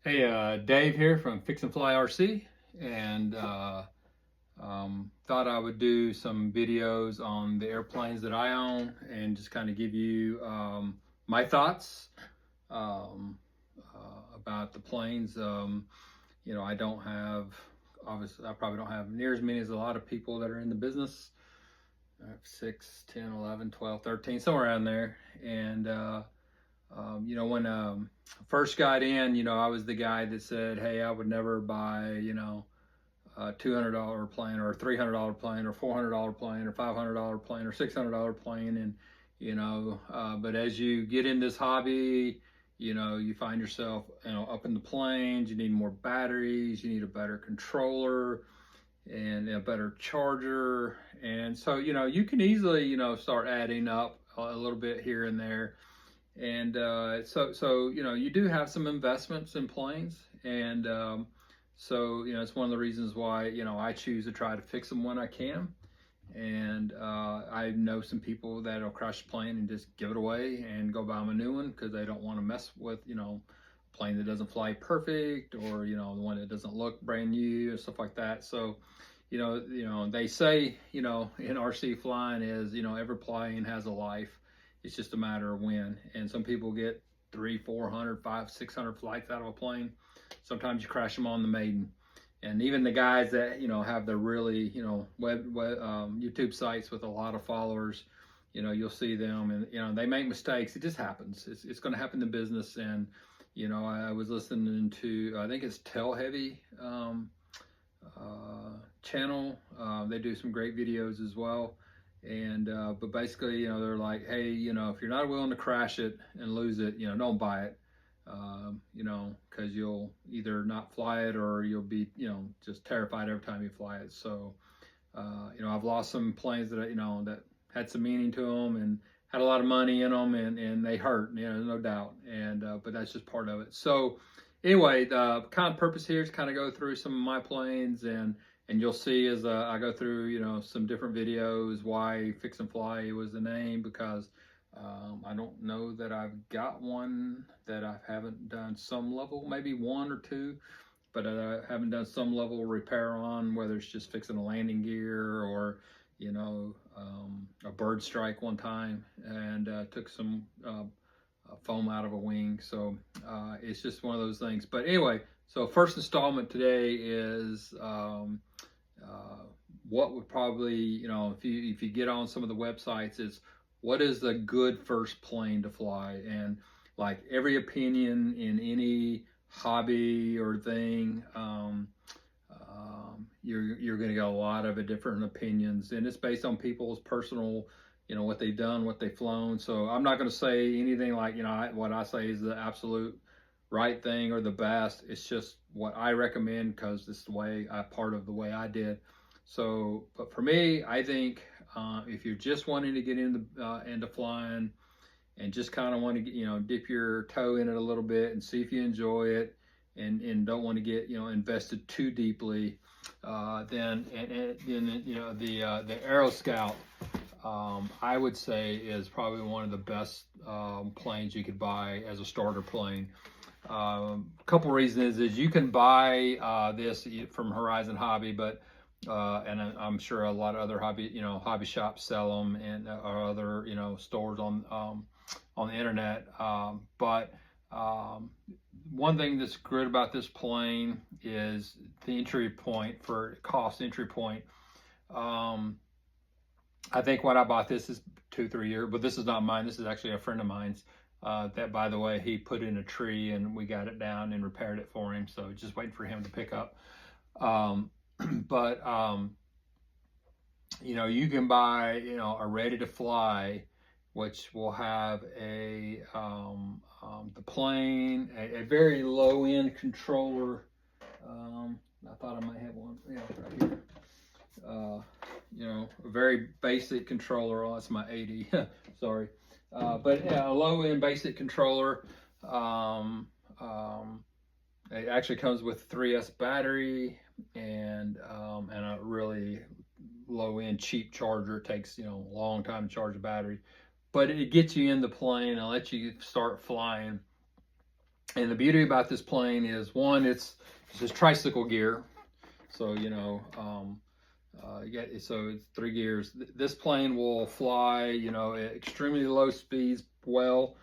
Hey, Dave here from Fix and Fly RC, and thought I would do some videos on the airplanes that I own and just kind of give you my thoughts um, about the planes. I don't have, obviously, I probably don't have near as many as a lot of people that are in the business. I have 6, 10, 11, 12, 13, somewhere around there. And when I first got in, I was the guy that said, hey, I would never buy, a $200 plane or a $300 plane or $400 plane or $500 plane or $600 plane. And, but as you get in this hobby, you find yourself, up in the planes, you need more batteries, you need a better controller and a better charger. And so, you can easily, start adding up a little bit here and there. And so you do have some investments in planes, and so it's one of the reasons why I choose to try to fix them when I can. And I know some people that'll crash a plane and just give it away and go buy them a new one because they don't want to mess with a plane that doesn't fly perfect, or the one that doesn't look brand new and stuff like that. So they say in RC flying is every plane has a life. It's just a matter of when. And some people get 300, 400, 500, 600 flights out of a plane. Sometimes you crash them on the maiden. And even the guys that have the really YouTube sites with a lot of followers, you'll see them, and they make mistakes. It just happens. It's going to happen in business. And I was listening to, I think it's Tail Heavy channel. They do some great videos as well. And but basically, they're like, hey, if you're not willing to crash it and lose it, don't buy it. Because you'll either not fly it or you'll be, just terrified every time you fly it. So, I've lost some planes that that had some meaning to them and had a lot of money in them, and they hurt, no doubt. And but that's just part of it. So, anyway, the kind of purpose here is kind of go through some of my planes, and you'll see as I go through, some different videos why Fix and Fly was the name, because I don't know that I've got one that I haven't done some level, maybe one or two, but I haven't done some level repair on, whether it's just fixing a landing gear or, a bird strike one time, and took some foam out of a wing. So it's just one of those things. But anyway, so first installment today is what would probably, if you get on some of the websites, is what is the good first plane to fly. And like every opinion in any hobby or thing, you're going to get a lot of different opinions, and it's based on people's personal, what they've done, what they've flown. So I'm not going to say anything like what I say is the absolute right thing or the best. It's just what I recommend because it's the way part of the way I did. So, but for me, I think if you're just wanting to get into flying and just kind of want to get, dip your toe in it a little bit and see if you enjoy it, and don't want to get invested too deeply, then the Aeroscout, I would say, is probably one of the best planes you could buy as a starter plane. A couple reasons is you can buy this from Horizon Hobby, but and I'm sure a lot of other hobby shops sell them, and or other stores on the internet. But one thing that's good about this plane is the entry point for cost entry point. I think when I bought this is 2-3 years, but this is not mine. This is actually a friend of mine's. That, by the way, he put in a tree and we got it down and repaired it for him. So just waiting for him to pick up. But you can buy a ready to fly, which will have the plane, a very low end controller. I thought I might have one, right here. A very basic controller. Oh, that's my 80. Sorry. But yeah, a low end basic controller. It actually comes with 3S battery and a really low end cheap charger. It takes a long time to charge a battery, but it gets you in the plane and lets you start flying. And the beauty about this plane is, one, it's just tricycle gear. So, so it's 3 gears. This plane will fly, at extremely low speeds well.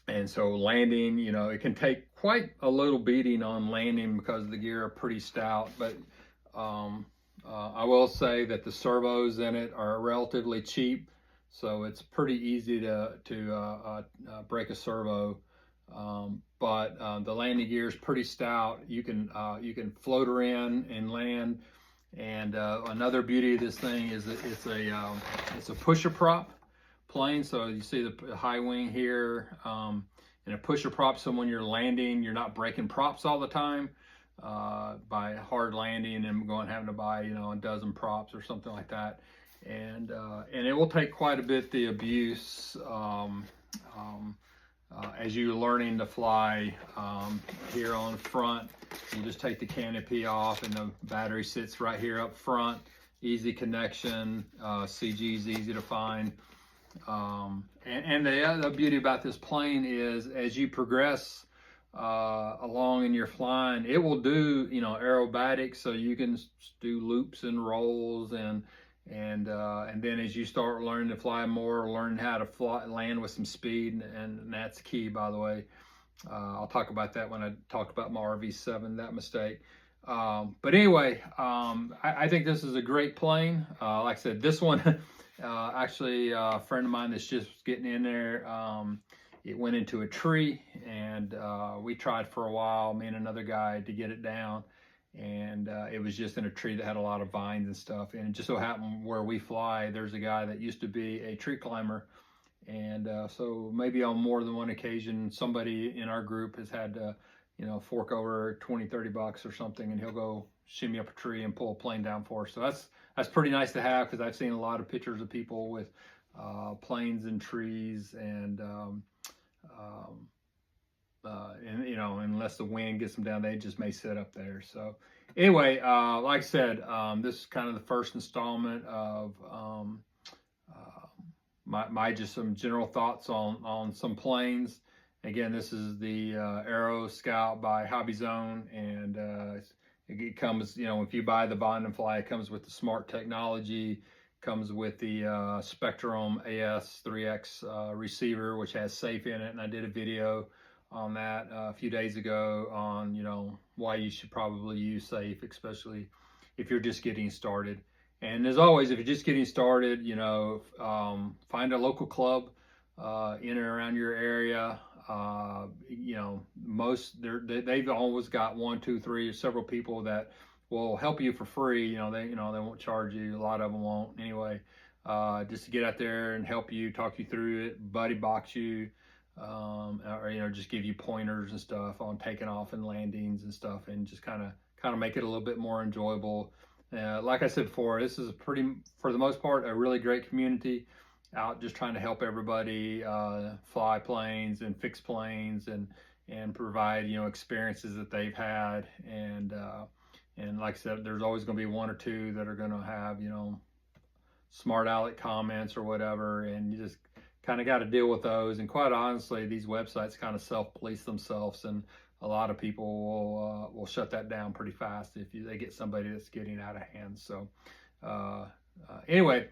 And so landing, it can take quite a little beating on landing because the gear are pretty stout. But I will say that the servos in it are relatively cheap, so it's pretty easy to break a servo. But the landing gear is pretty stout. You can float her in and land. And another beauty of this thing is that it's a pusher prop plane. So you see the high wing here, and a pusher prop. So when you're landing, you're not breaking props all the time by hard landing and having to buy a dozen props or something like that. And it will take quite a bit the abuse as you're learning to fly. Here on the front, you just take the canopy off, and the battery sits right here up front. Easy connection. CG is easy to find. And the other beauty about this plane is, as you progress along in your flying, it will do aerobatics, so you can do loops and rolls, and then as you start learning to fly more, learn how to land with some speed, and that's key, by the way. I'll talk about that when I talk about my RV7, that mistake. But anyway, I think this is a great plane. Like I said, this one, actually, a friend of mine that's just getting in there, it went into a tree, and we tried for a while, me and another guy, to get it down. And it was just in a tree that had a lot of vines and stuff. And it just so happened where we fly, there's a guy that used to be a tree climber. And so maybe on more than one occasion, somebody in our group has had to, fork over 20-30 bucks or something, and he'll go shimmy up a tree and pull a plane down for us. So that's pretty nice to have, because I've seen a lot of pictures of people with planes and trees, and unless the wind gets them down, they just may sit up there. So anyway, like I said, this is kind of the first installment of my just some general thoughts on some planes. Again, this is the Aeroscout by Hobby Zone, and it comes, if you buy the Bond and Fly, it comes with the smart technology, comes with the Spectrum AS3X receiver, which has safe in it, and I did a video on that a few days ago on why you should probably use safe, especially if you're just getting started. And as always, if you're just getting started, find a local club in and around your area. They've always got 1, 2, 3, several people that will help you for free. They won't charge you. A lot of them won't anyway. Just to get out there and help you, talk you through it, buddy box you, or just give you pointers and stuff on taking off and landings and stuff, and just kind of make it a little bit more enjoyable. Like I said before, this is for the most part, a really great community out just trying to help everybody fly planes and fix planes, and provide experiences that they've had. And like I said, there's always going to be 1 or 2 that are going to have smart aleck comments or whatever, and you just kind of got to deal with those. And quite honestly, these websites kind of self-police themselves, and a lot of people will shut that down pretty fast if they get somebody that's getting out of hand. So anyway,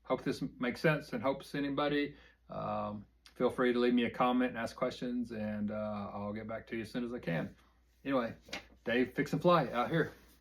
hope this makes sense, and hopes anybody, feel free to leave me a comment and ask questions, and I'll get back to you as soon as I can. Anyway, Dave Fix and Fly out here.